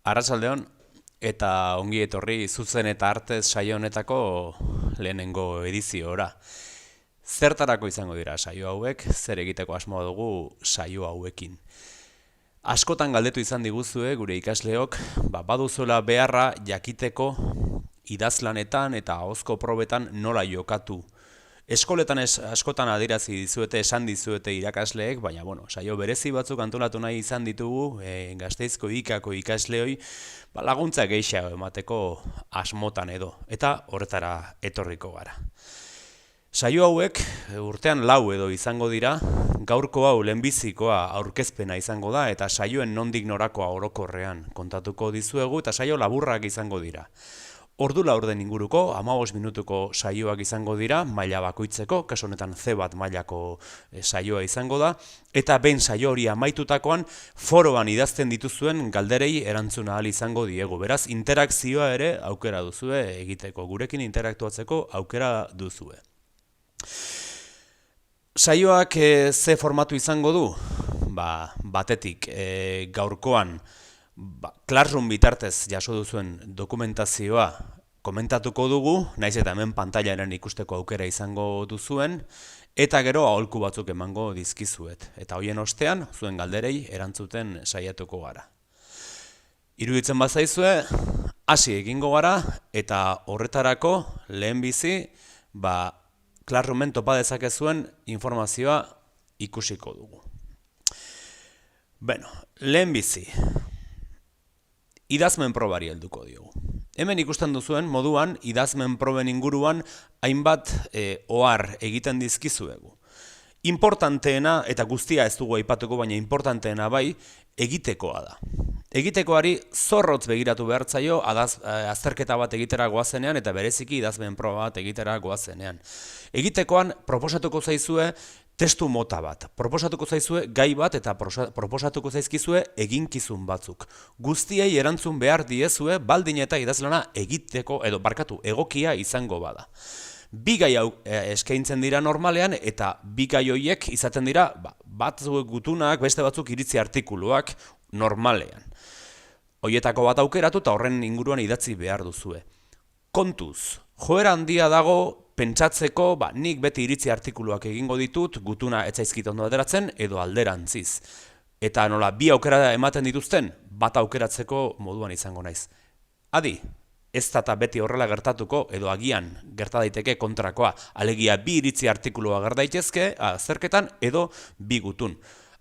Arratsaldeon eta ongi etorri zuzen eta artez saio honetako lehenengo ediziora. Zertarako izango dira saio hauek, zer egiteko asmoa dugu saio hauekin. Askotan galdetu izan diguzue gure ikasleok, baduzuela beharra jakiteko idazlanetan eta ahozko probetan nola jokatu. Eskoletan askotan adierazi dizuete, esan dizuete irakasleek, baina saio berezi batzuk antolatu nahi izan ditugu Gasteizko ikako ikasleoi laguntza gehiago emateko asmotan edo, eta horretara etorriko gara. Saio hauek urtean 4 edo izango dira, gaurko hau lehenbizikoa aurkezpena izango da eta saioen nondik norakoa orokorrean kontatuko dizuegu eta saio laburrak izango dira. Ordu laurden inguruko, 15 minutuko saioak izango dira, maila bakoitzeko, kasu honetan C1 mailako saioa izango da, eta behin saio hori amaitutakoan foroan idazten dituzuen galderei erantzuna ahal izango diegu. Beraz, interakzioa ere aukera duzue egiteko, gurekin interaktuatzeko aukera duzue. Saioak ze formatu izango du? Batetik, gaurkoan, Classroom bitartez jaso duzuen dokumentazioa komentatuko dugu, naiz eta hemen pantailaren ikusteko aukera izango duzuen, eta gero aholku batzuk emango dizkizuet. Eta hoien ostean, zuen galderei erantzuten saiatuko gara. Iruditzen bazaizue, hasi egingo gara, eta horretarako lehenbizi, Classroomen topa dezakezuen informazioa ikusiko dugu. Lehenbizi, idazmen probari helduko diogu. Hemen ikusten duzuen moduan idazmen proben inguruan hainbat ohar egiten dizkizuegu. Importanteena, eta guztia ez dugu aipatuko, baina importanteena bai, egitekoa da. Egitekoari zorrotz begiratu behartzaio azterketa bat egitera goazenean eta bereziki idazmen proba bat egitera goazenean. Egitekoan proposatuko zaizue testu mota bat, proposatuko zaizue gai bat eta proposatuko zaizkizue eginkizun batzuk. Guztiei erantzun behar diezue baldin eta idazlana egiteko egokia izango bada. Bi gai eskaintzen dira normalean eta bi gai horiek izaten dira batzuk gutunak, beste batzuk iritzi artikuluak normalean. Hoietako bat aukeratu eta horren inguruan idatzi behar duzue. Kontuz, joera handia dago pentsatzeko, nik beti iritzi artikuluak egingo ditut, gutuna ez zaizkit ondo ateratzen edo alderantziz. Eta nola, bi aukera ematen dituzten, bat aukeratzeko moduan izango naiz. Adi, ez da beti horrela gertatuko, edo agian gerta daiteke kontrakoa. Alegia bi iritzi artikulua gar daitezke, azterketan edo bi gutun.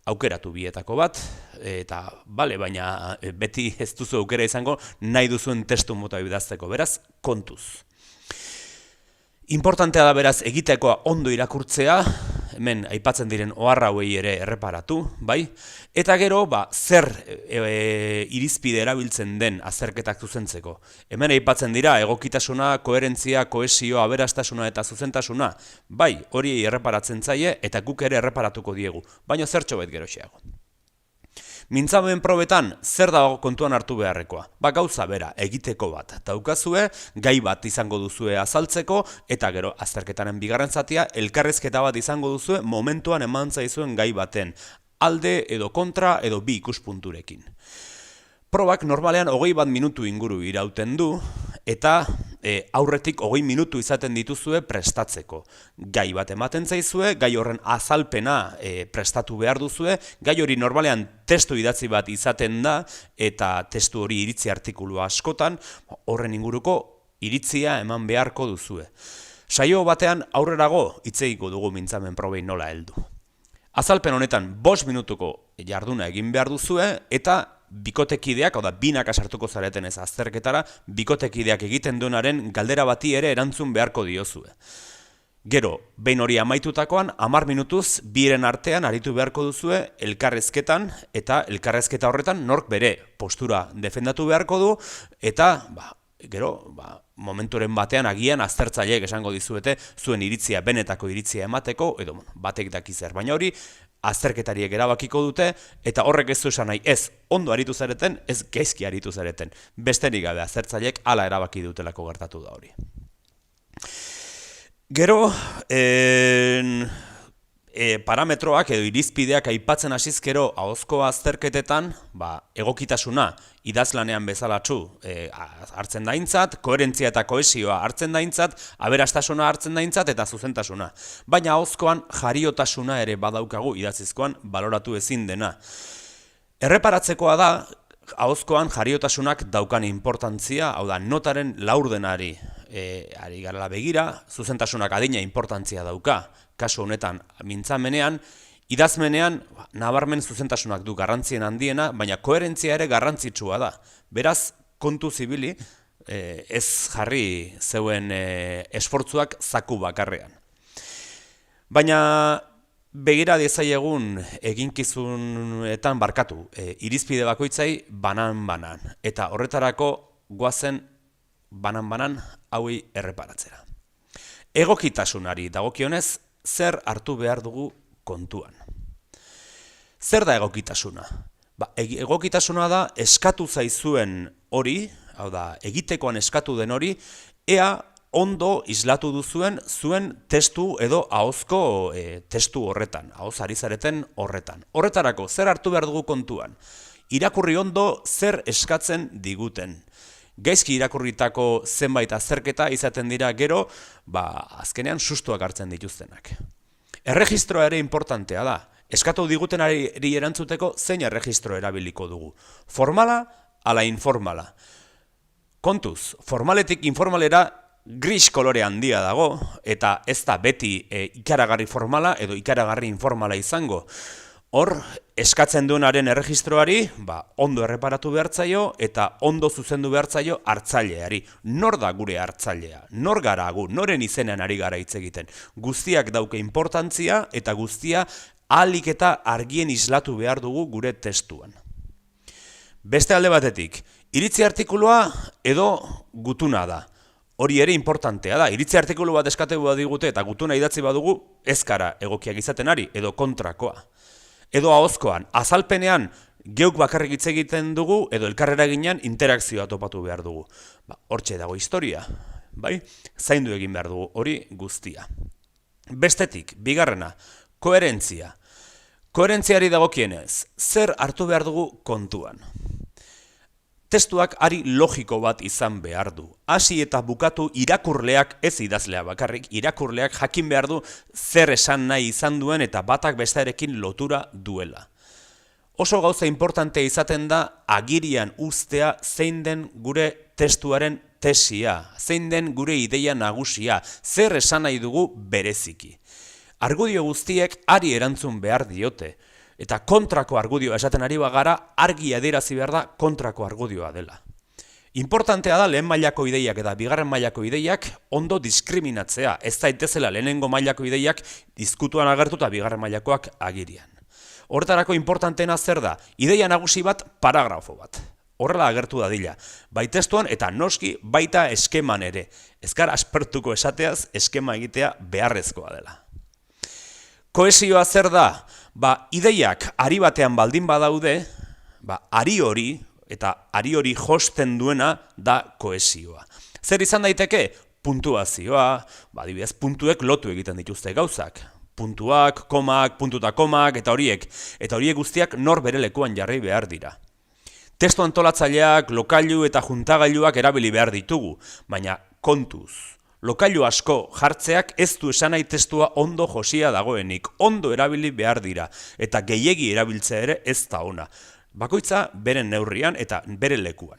Aukeratu bietako bat, eta baina beti ez duzu aukera izango nahi duzuen testu mota idazteko, beraz, kontuz. Importantea da beraz egitekoa ondo irakurtzea, hemen aipatzen diren ohar hauei ere erreparatu, bai? Eta gero, zer irizpide erabiltzen den azterketak zuzentzeko. Hemen aipatzen dira egokitasuna, koherentzia, kohesioa, aberastasuna eta zuzentasuna, bai, hori erreparatzen zaie eta guk ere erreparatuko diegu, baina zertxo bet geroxeago. Mintzamen probetan, zer dago kontuan hartu beharrekoa? Gauza bera, egiteko bat daukazue, gai bat izango duzue azaltzeko, eta gero azterketaren bigarren zatia, elkarrezketa bat izango duzue momentuan eman zaizuen gai baten, alde edo kontra edo bi ikuspunturekin. Probak normalean 21 minutu inguru irauten du, eta aurretik 20 minutu izaten dituzue prestatzeko. Gai bat ematen zaizue, gai horren azalpena prestatu behar duzue, gai hori normalean testu idatzi bat izaten da, eta testu hori iritzi artikulua askotan, horren inguruko iritzia eman beharko duzue. Saio batean aurrerago hitz egingo dugu mintzamen probei nola heldu. Azalpen honetan 5 minutuko jarduna egin behar duzue, eta bikotekideak, binaka sartuko zareten ez azterketara, bikotekideak egiten duenaren galdera bati ere erantzun beharko diozue. Gero, behin hori amaitutakoan, 10 minutuz, biren artean aritu beharko duzue elkarrezketan, eta elkarrezketa horretan nork bere postura defendatu beharko du, eta, gero, momenturen batean agian aztertzaileek esango dizuete zuen iritzia, benetako iritzia emateko, edo batek daki zer, baina hori azterketariek erabakiko dute, eta horrek ez du esan nahi ez ondo aritu zareten, ez gaizki aritu zareten. Besterik gabe aztertzaileek hala erabaki dutelako gertatu da hori. Gero, parametroak edo irizpideak aipatzen hasizkero ahozko azterketetan, egokitasuna idazlanean bezalatsu hartzen daintzat, koherentzia eta kohesioa hartzen daintzat, aberastasuna hartzen daintzat eta zuzentasuna. Baina ahozkoan jariotasuna ere badaukagu idazizkoan baloratu ezin dena. Erreparatzekoa da, ahozkoan jariotasunak daukan importantzia, hau da, notaren laurdenari ari garela begira, zuzentasunak adina importantzia dauka, kasu honetan mintzamenean, idazmenean nabarmen zuzentasunak du garrantzien handiena, baina koherentzia ere garrantzitsua da. Beraz, kontu zibili, ez jarri zeuen esfortzuak zaku bakarrean. Baina begira diezaiegun eginkizunetan barkatu, irizpide bakoitzai banan-banan, eta horretarako goazen banan-banan hauei erreparatzera. Egokitasunari dagokionez, zer hartu behar dugu kontuan. Zer da egokitasuna? Egokitasuna da eskatu zaizuen hori, hau da, egitekoan eskatu den hori, ea ondo islatu duzuen zuen testu edo ahozko testu horretan, ahoz ari zareten horretan. Horretarako, zer hartu behar dugu kontuan? Irakurri ondo zer eskatzen diguten. Gaizki irakurritako zenbait azterketa izaten dira gero, azkenean sustuak hartzen dituztenak. Erregistroa ere importantea da. Eskatu digutenari erantzuteko zein erregistro erabiliko dugu. Formala ala informala. Kontuz, formaletik informalera gris kolore handia dago, eta ez da beti ikaragarri formala edo ikaragarri informala izango. Hor, eskatzen duenaren erregistroari, ondo erreparatu behartzaio eta ondo zuzendu behartzaio hartzaileari. Nor da gure hartzailea? Nor gara gu? Noren izenean ari gara hitz egiten? Guztiak dauke importantzia eta guztia ahalik eta argien islatu behar dugu gure testuan. Beste alde batetik, iritzi artikulua edo gutuna da. Hori ere importantea da. Iritzi artikulu bat eskatu badigute eta gutuna idatzi badugu ez gara egokiak izaten ari edo kontrakoa. Edo ahozkoan, azalpenean geuk bakarrik hitz egiten dugu edo elkarrera ginean interakzioa topatu behar dugu. Hortxe dago historia, bai? Zaindu egin behar dugu hori guztia. Bestetik, bigarrena, koherentzia. Koherentziari dagokienez, zer hartu behar dugu kontuan? Testuak ari logiko bat izan behar du. Hasi eta bukatu irakurleak, ez idazlea bakarrik, irakurleak jakin behar du zer esan nahi izan duen eta batak bestearekin lotura duela. Oso gauza importantea izaten da agirian uztea zein den gure testuaren tesia, zein den gure ideia nagusia, zer esan nahi dugu bereziki. Argudio guztiek ari erantzun behar diote. Eta kontrako argudioa esaten ari bagara, argi adierazi behar da kontrako argudioa dela. Importantea da lehen mailako ideiak eta bigarren mailako ideiak ondo diskriminatzea, ez daitezela lehenengo mailako ideiak diskutuan agertu eta bigarren mailakoak agirian. Horretarako importanteena zer da, ideia nagusi bat, paragrafo bat. Horrela agertu dadila, bai testuan eta noski baita eskeman ere. Ez gara aspertuko esateaz, eskema egitea beharrezkoa dela. Kohesioa zer da? Ideiak ari batean baldin badaude, ari hori, eta ari hori josten duena da kohesioa. Zer izan daiteke? Puntuazioa, adibidez, puntuek lotu egiten dituzte gauzak. Puntuak, komak, puntuta komak, eta horiek guztiak nor bere lekuan jarri behar dira. Testu antolatzaileak, lokailu eta juntagailuak erabili behar ditugu, baina kontuz. Lokailu asko jartzeak ez du esan nahi testua ondo josia dagoenik, ondo erabili behar dira, eta gehiegi erabiltzea ere ez da ona. Bakoitza beren neurrian eta bere lekuan.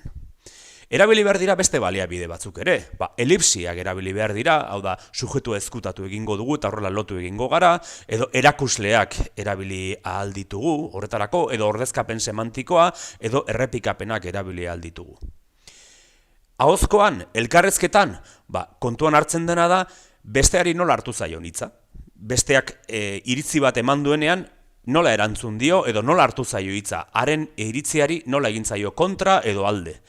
Erabili behar dira beste baliabide batzuk ere, elipsiak erabili behar dira, hau da, sujetu ezkutatu egingo dugu eta horrela lotu egingo gara, edo erakusleak erabili ahal ditugu, horretarako, edo ordezkapen semantikoa, edo errepikapenak erabili ahal ditugu. Ahozkoan, elkarrezketan, kontuan hartzen dena da, besteari nola hartu zaio hitza. Besteak iritzi bat eman duenean, nola erantzun dio edo nola hartu zaio hitza. Haren iritziari nola egin zaio kontra edo alde.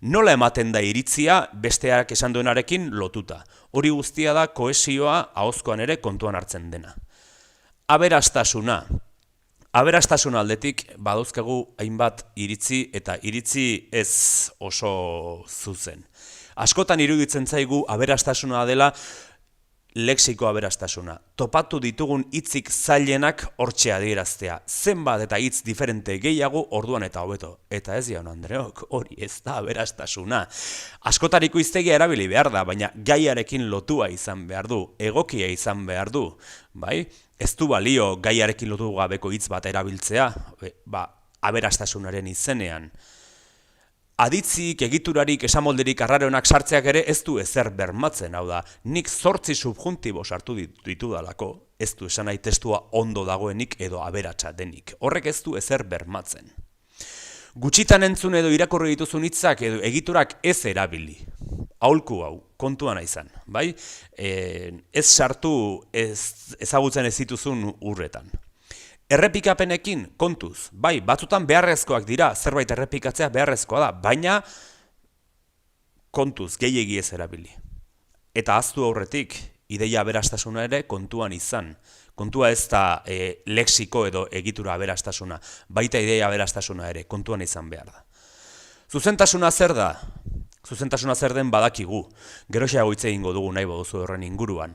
Nola ematen da iritzia besteak esan duenarekin lotuta. Hori guztia da kohesioa ahozkoan ere kontuan hartzen dena. Aberastasuna. Aberastasun aldetik badauzkagu hainbat iritzi eta iritzi ez oso zuzen. Askotan iruditzen zaigu aberastasuna dela lexiko aberastasuna. Topatu ditugun hitzik zailenak hortxe adieraztea. Zenbat eta hitz diferente gehiago orduan eta hobeto. Eta ez jaun Andreok, hori ez da aberastasuna. Askotariko hiztegia erabili behar da, baina gaiarekin lotua izan behar du, egokia izan behar du. Bai? Ez du balio gaiarekin lotu gabeko hitz bat erabiltzea, aberastasunaren izenean. Aditzik, egiturarik, esamolderik arraroenak sartzeak ere ez du ezer bermatzen, hau da, nik 8 subjuntibo sartu ditudalako, ez du esan nahi testua ondo dagoenik edo aberatsa denik. Horrek ez du ezer bermatzen. Gutxitan entzun edo irakurri dituzun hitzak edo egiturak ez erabili. Aholku hau, kontuan izan, bai? Ez sartu ezagutzen ez dituzun urretan. Errepikapenekin, kontuz, bai, batzutan beharrezkoak dira, zerbait errepikatzea beharrezkoa da, baina kontuz, gehiegi ez erabili. Eta ahaztu aurretik, ideia aberastasuna ere kontuan izan. Kontua ez da lexiko edo egitura aberastasuna, baita ideia aberastasuna ere, kontuan izan behar da. Zuzentasuna zer da? Zuzentasuna zer den badakigu, geroxeago hitz egingo dugu nahi baduzu horren inguruan.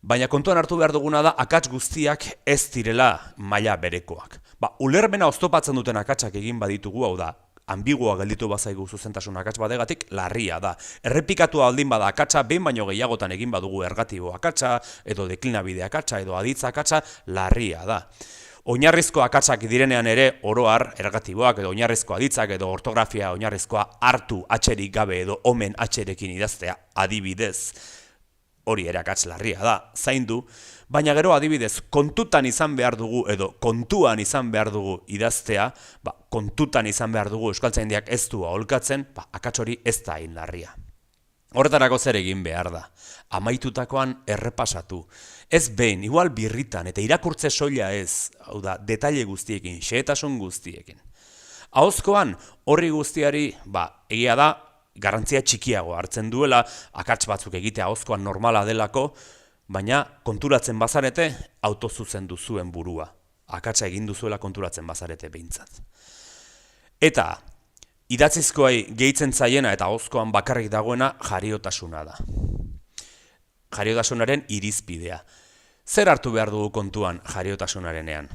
Baina kontuan hartu behar duguna da akats guztiak ez direla maila berekoak. Ulermena oztopatzen duten akatsak egin baditugu, hau da, ambiguoa gelditu bazaigu zuzentasun akats bategatik, larria da. Errepikatua aldin bada akatsa, behin baino gehiagotan egin badugu ergatibo akatsa, edo deklinabide akatsa, edo aditza akatsa, larria da. Oinarrizko akatsak direnean ere, oroar, ergatiboak, edo oinarrizko aditzak, edo ortografia oinarrizkoa hartu atxerik gabe edo omen atxerekin idaztea adibidez. Hori ere akats larria da, zaindu, baina gero adibidez kontutan izan behar dugu edo kontuan izan behar dugu idaztea, kontutan izan behar dugu euskaltzaindiak ez du aholkatzen, akats hori ez da hain larria. Horretarako zer egin behar da, amaitutakoan errepasatu, ez behin, igual birritan eta irakurtze soila ez, hau da, detaile guztiekin, xehetasun guztiekin. Ahozkoan horri guztiari, egia da, garrantzia txikiago hartzen duela, akats batzuk egitea ahozkoan normala delako, baina konturatzen bazarete, autozuzendu zuen burua. Akatsa egin duzuela konturatzen bazarete behintzat. Eta, idatzizkoai gehitzen zaiena eta ahozkoan bakarrik dagoena jariotasuna da. Jariotasunaren irizpidea. Zer hartu behar dugu kontuan jariotasunarenean?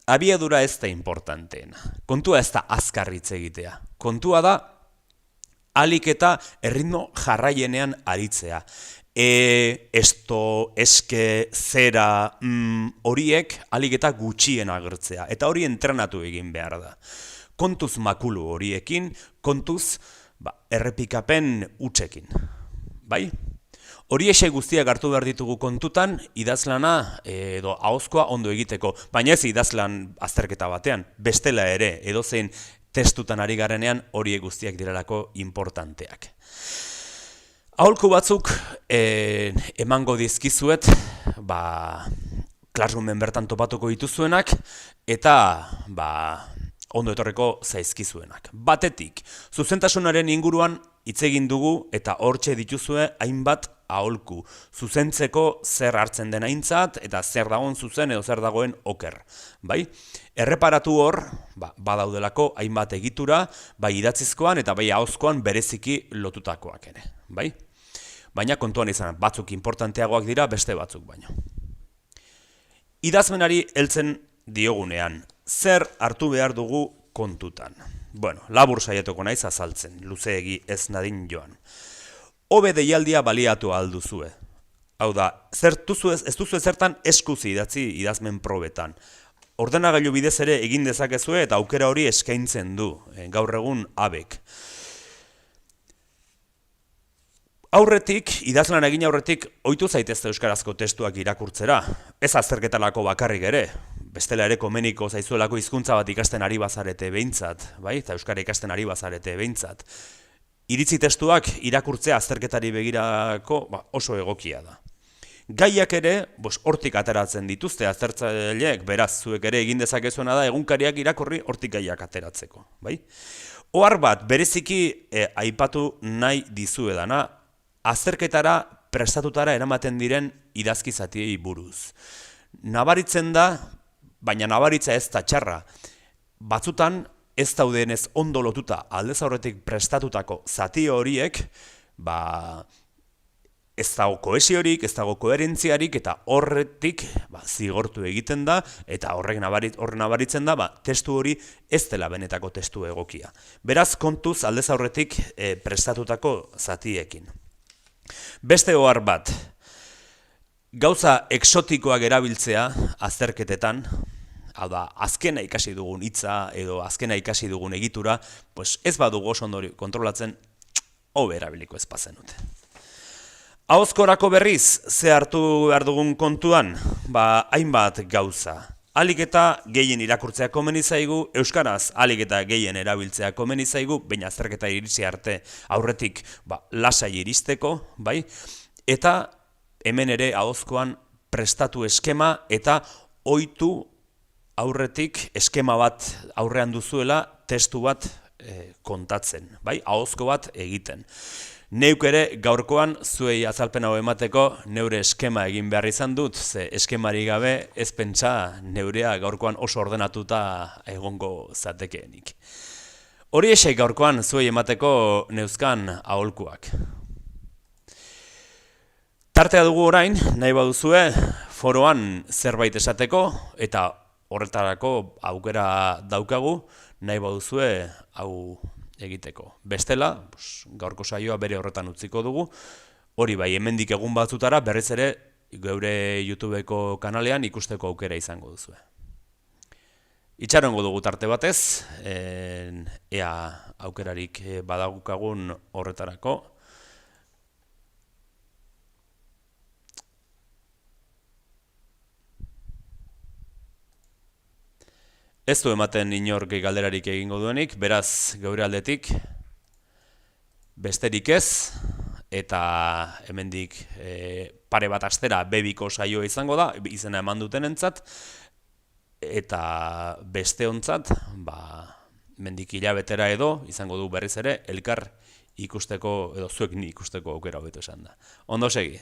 Abiadura ez da importanteena. Kontua ez da azkarritz egitea. Kontua da, alik eta erritmo jarraienean aritzea. Esto, eske, zera, horiek alik eta gutxien agertzea. Eta hori entrenatu egin behar da. Kontuz makulu horiekin, kontuz errepikapen hutsekin. Bai? Horiexek guztiak hartu behar ditugu kontutan, idazlana edo ahozkoa ondo egiteko. Baina ez idazlan azterketa batean, bestela ere, edozein testutan ari garenean horiek guztiak direlako importanteak. Aholku batzuk emango dizkizuet, Classroomen bertan topatuko dituzuenak, eta ondo etorreko zaizkizuenak. Batetik, zuzentasunaren inguruan hitz egin dugu eta hortxe dituzue hainbat aholku. Zuzentzeko zer hartzen den aintzat eta zer dagoen zuzen edo zer dagoen oker. Bai? Erreparatu hor, badaudelako hainbat egitura, bai idatzizkoan eta bai ahozkoan bereziki lotutakoak ere. Bai? Baina kontuan izan, batzuk importanteagoak dira beste batzuk baino. Idazmenari heltzen diogunean, zer hartu behar dugu kontutan? Bueno, labur saiatuko naiz azaltzen, luzeegi ez nadin joan. Hobe deialdia baliatu alduzue. Hau da, ez duzu ezertan eskuzi idatzi idazmen probetan. Ordenagailu bidez ere egin dezakezue eta aukera hori eskaintzen du, gaur egun abek. Aurretik, idazlan egin aurretik, ohitu zaitezte euskarazko testuak irakurtzera. Ez azterketalako bakarrik ere. Bestela ere komeniko zaizuelako hizkuntza bat ikasten ari bazarete behintzat, bai? Eta euskara ikasten ari bazarete behintzat. Iritzi testuak irakurtzea azterketari begirako oso egokia da. Gaiak ere, hortik ateratzen dituzte aztertzaileek, beraz, zuek ere egin dezakezuena da egunkariak irakurri hortik gaiak ateratzeko, bai? Ohar bat, bereziki aipatu nahi dizuedana, azterketara prestatutara eramaten diren idazki zatiei buruz. Nabaritzen da, baina nabaritza ez da txarra. Batzutan ez daudenez ondo lotuta aldez aurretik prestatutako zati horiek, ez dago kohesiorik, ez dago koherentziarik, eta horretik zigortu egiten da, eta horrek nabaritzen da, testu hori ez dela benetako testu egokia. Beraz, kontuz aldez aurretik prestatutako zatiekin. Beste ohar bat, gauza exotikoak erabiltzea azterketetan, hau da, azkena ikasi dugun hitza edo azkena ikasi dugun egitura, ez badugu oso ondo kontrolatzen, hobe erabiliko ez bazenute. Ahozkorako berriz, ze hartu behar dugun kontuan, hainbat gauza. Alik eta gehien irakurtzea komeni zaigu, euskaraz alik eta gehien erabiltzea komeni zaigu, baina azterketa iritsi arte aurretik lasai iristeko, bai? Eta hemen ere ahozkoan prestatu eskema eta ohitu aurretik eskema bat aurrean duzuela testu bat kontatzen, bai? Ahozko bat egiten. Neuk ere gaurkoan zuei azalpen hau emateko neure eskema egin behar izan dut, ze eskemari gabe ez pentsa neurea gaurkoan oso ordenatuta egongo zatekeenik. Hori esek gaurkoan zuei emateko neuzkan aholkuak. Tartea dugu orain, nahi baduzue, foroan zerbait esateko, eta horretarako aukera daukagu, nahi baduzue hau egiteko. Bestela, gaurko saioa bere horretan utziko dugu, hori bai, hemendik egun batzutara berriz ere geure YouTubeko kanalean ikusteko aukera izango duzue. Itxarongo dugu tarte batez, ea aukerarik badagukagun horretarako. Ez du ematen inork galderarik egingo duenik, beraz geure aldetik besterik ez, eta hemendik pare bat astera bebiko saioa izango da, izena eman dutenentzat, eta besteontzat, hemendik hilabetera edo izango du berriz ere elkar ikusteko edo zuek ni ikusteko aukera hobeto esan da. Ondo segi.